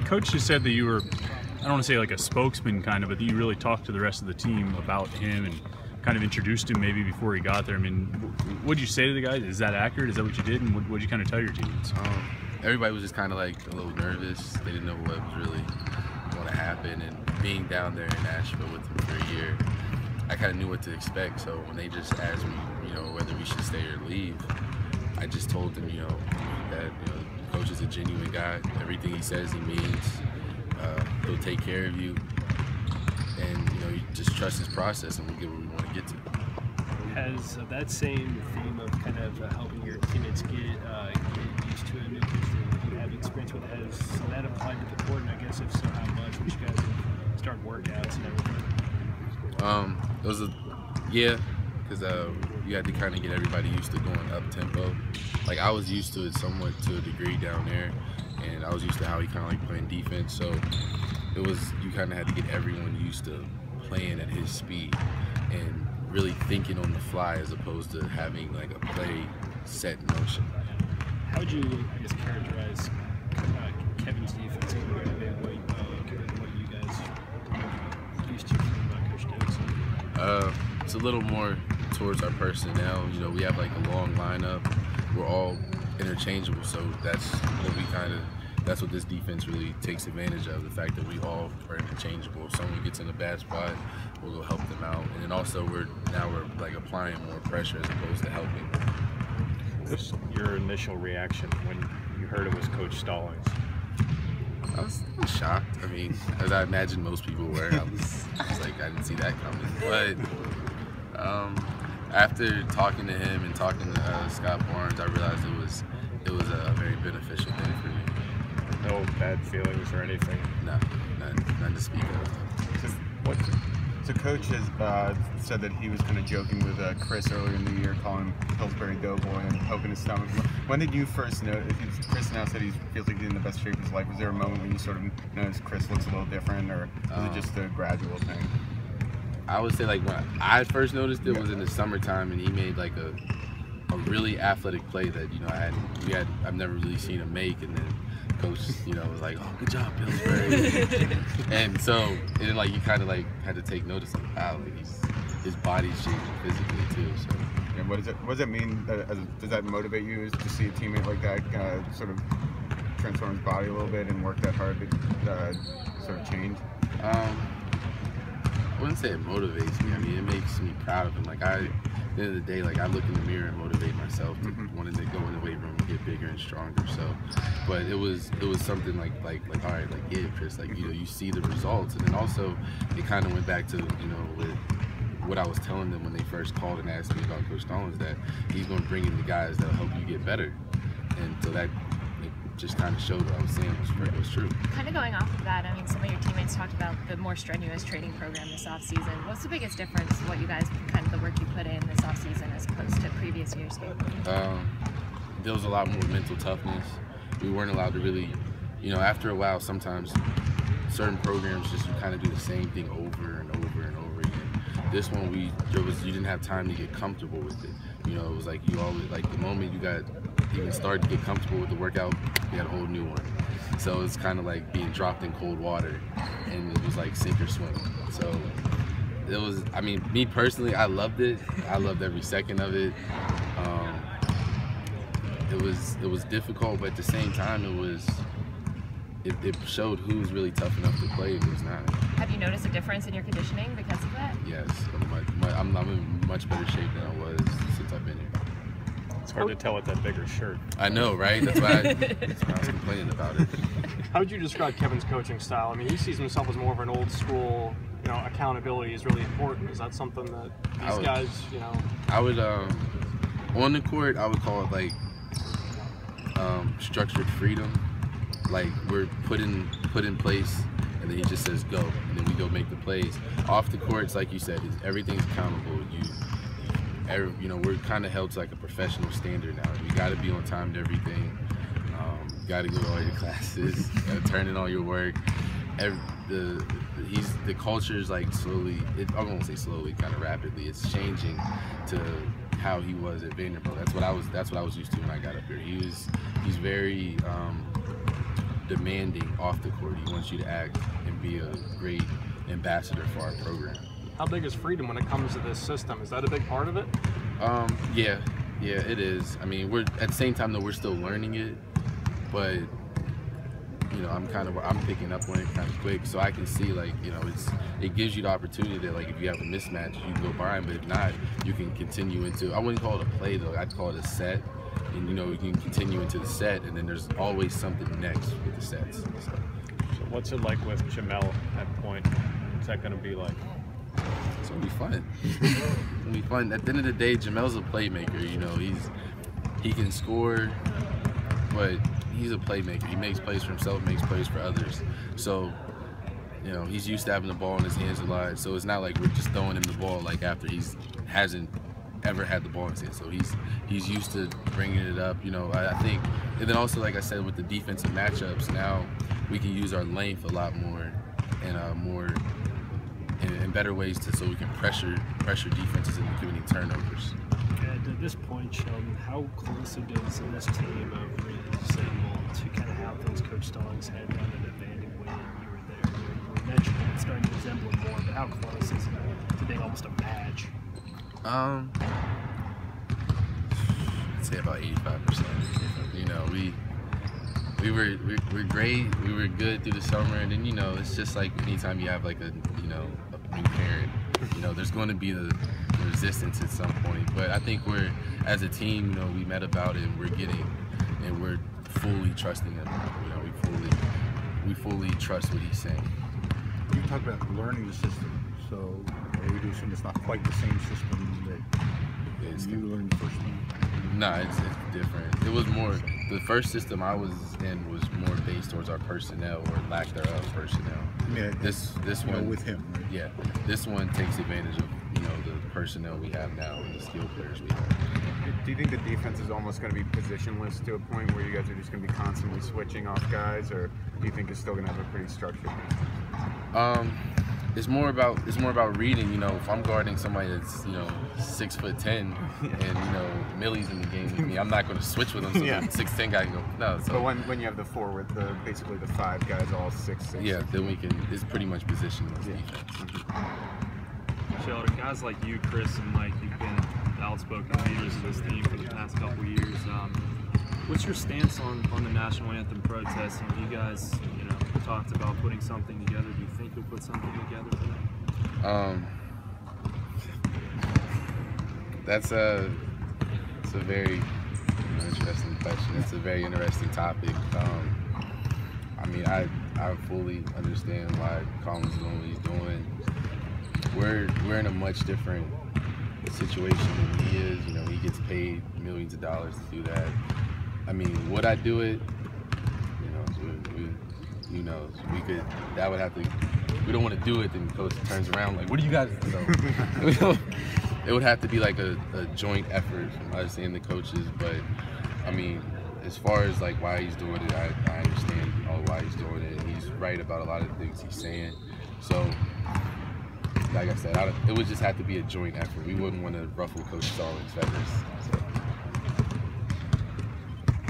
Coach just said that you were, I don't want to say like a spokesman kind of, but that you really talked to the rest of the team about him and kind of introduced him maybe before he got there. I mean, what did you say to the guys? Is that accurate? Is that what you did? And what did you kind of tell your teammates? Everybody was just kind of like a little nervous. They didn't know what was really going to happen. And being down there in Nashville with them for a year, I kind of knew what to expect. So when they just asked me, whether we should stay or leave, I just told them, that the coach is a genuine guy. Everything he says, he means. He'll take care of you, and you just trust his process, and we'll get where we want to get to. Has that same theme of kind of helping your teammates get used to a new coach that you have experience with, has that applied to the court? And I guess if so, how much? Which you guys have started workouts and everything? Yeah, because you had to kind of get everybody used to going up tempo. Like I was used to it somewhat to a degree down there, and I was used to how he kind of like playing defense. So it was, you kind of had to get everyone used to playing at his speed and really thinking on the fly as opposed to having like a play set in motion. How would you, I guess, characterize Kevin's defense compared to what you guys used to from Coach Davis? It's a little more towards our personnel. We have like a long lineup. We're all interchangeable, so that's what this defense really takes advantage of, the fact that we all are interchangeable. If someone gets in a bad spot, we'll go help them out. And then also we're like applying more pressure as opposed to helping. What's your initial reaction when you heard it was Coach Stallings? I was shocked. I mean, as I imagine most people were. I was like, I didn't see that coming. But after talking to him and talking to Scott Barnes, I realized it was a very beneficial thing for me. No bad feelings or anything? No, none to speak of. So Coach has said that he was kind of joking with Chris earlier in the year, calling him Pillsbury Doughboy and poking his stomach. When did you first know? Chris now said he feels like he's in the best shape of his life. Was there a moment when you sort of noticed Chris looks a little different, or was it just a gradual thing? I would say like when I first noticed it was in the summertime, and he made like a really athletic play that I've never really seen him make, and then Coach was like, oh, good job, Pillsbury. And then like you kind of like had to take notice of how his body's changing physically too. So yeah, what does it mean? Does that motivate you to see a teammate like that sort of transform his body a little bit and work that hard to sort of change? I wouldn't say it motivates me. I mean, it makes me proud of him. Like at the end of the day, like I look in the mirror and motivate myself to wanting to go in the weight room and get bigger and stronger. So, but it was something like all right, like yeah, Chris, like you see the results, and then also it kind of went back to with what I was telling them when they first called and asked me about Coach Stallings, that he's going to bring in the guys that'll help you get better, and so that just kind of showed what I was saying was true. Kind of going off of that, I mean, some of your teammates talked about the more strenuous training program this offseason. What's the biggest difference, what you guys, kind of the work you put in this offseason as opposed to previous years? There was a lot more mental toughness. We weren't allowed to really, after a while, sometimes certain programs you kind of do the same thing over and over and over again. This one, you didn't have time to get comfortable with it. It was like you always, like the moment you even started to get comfortable with the workout, you got a whole new one. So it's kind of like being dropped in cold water, and it was like sink or swim. So it was, I mean, me personally, I loved it. I loved every second of it. It was difficult, but at the same time, it showed who's really tough enough to play and who's not. Have you noticed a difference in your conditioning because of that? Yes, I'm in much better shape than I was since I've been here. It's hard to tell with that bigger shirt. I know, right? That's why I was complaining about it. How would you describe Kevin's coaching style? I mean, he sees himself as more of an old school, accountability is really important. Is that something that these guys, I would, on the court, I would call it like structured freedom. Like we're put in place, and then he just says go, and then we go make the plays. Off the court, it's like you said, everything's accountable. We're kind of held to like a professional standard now. You got to be on time to everything. You got to go to all your classes. You got to turn in all your work. The culture is like slowly. I won't say slowly, kind of rapidly. It's changing to how he was at Vanderbilt. That's what I was used to when I got up here. He's very demanding off the court. He wants you to act and be a great ambassador for our program. How big is freedom when it comes to this system? Is that a big part of it? Yeah, it is. I mean, we're at the same time though we're still learning it, but you know, I'm picking up on it kind of quick, so I can see, like, you know, it gives you the opportunity that, like, if you have a mismatch, you can go by him, but if not, you can continue into, I wouldn't call it a play though, I'd call it a set, and you know, you can continue into the set, and then there's always something next with the sets. So what's it like with Jamel at point? What's that going to be like? It's gonna be fun. It's gonna be fun. At the end of the day, Jamel's a playmaker. You know, he can score, but he's a playmaker. He makes plays for himself, makes plays for others. So, you know, he's used to having the ball in his hands a lot. So it's not like we're just throwing him the ball like after hasn't ever had the ball in his hands. So he's used to bringing it up. You know, I think, and then also, like I said, with the defensive matchups, now we can use our length a lot more and better ways so we can pressure defenses into committing turnovers. And at this point, Sheldon, how closely does this team really resemble to kind of how things Coach Stallings had done at Vandy when you were there? You mentioned it's starting to resemble it more, but how close is it to being almost a match? I'd say about 85%. You know, we were great. We were good through the summer, and then, you know, it's just like anytime you have like a new parent, you know, there's going to be the resistance at some point. But I think as a team, you know, we met about it, and we're fully trusting him. You know, we fully trust what he's saying. You talk about learning the system, so we do assume it's not quite the same system that you learned the first one. No, it's different. It was more, the first system I was in was more based towards our personnel, or lack thereof personnel. Yeah, this one with him, right? Yeah, this one takes advantage of, you know, the personnel we have now and the skilled players we have. Do you think the defense is almost going to be positionless to a point where you guys are just going to be constantly switching off guys, or do you think it's still going to have a pretty structured defense? It's more about reading. You know, if I'm guarding somebody that's, you know, 6'10", and, you know, Millie's in the game with me, I'm not going to switch with him so the 6'10" guy can go. No. So, but when you have the forward, basically the 5 guys all 6'6". Yeah, then it's pretty much positionless defense. Sheldon, guys like you, Chris, and Mike, you've been outspoken leaders of this team for the past couple years. What's your stance on the national anthem protest? And you guys, you know, talked about putting something together. Do you think you'll put something together for that? It's a very interesting question. It's a very interesting topic. I mean, I fully understand why Colin's doing what he's doing. We're in a much different situation than he is. You know, he gets paid millions of dollars to do that. I mean, would I do it? You know, we could. That would have to. We don't want to do it. Then the coach turns around like, "What do you guys do?" It would have to be like a joint effort from us and the coaches. But I mean, as far as like why he's doing it, I understand why he's doing it. He's right about a lot of the things he's saying. So, like I said, it would just have to be a joint effort. We wouldn't want to ruffle Coach Stallings' feathers. So.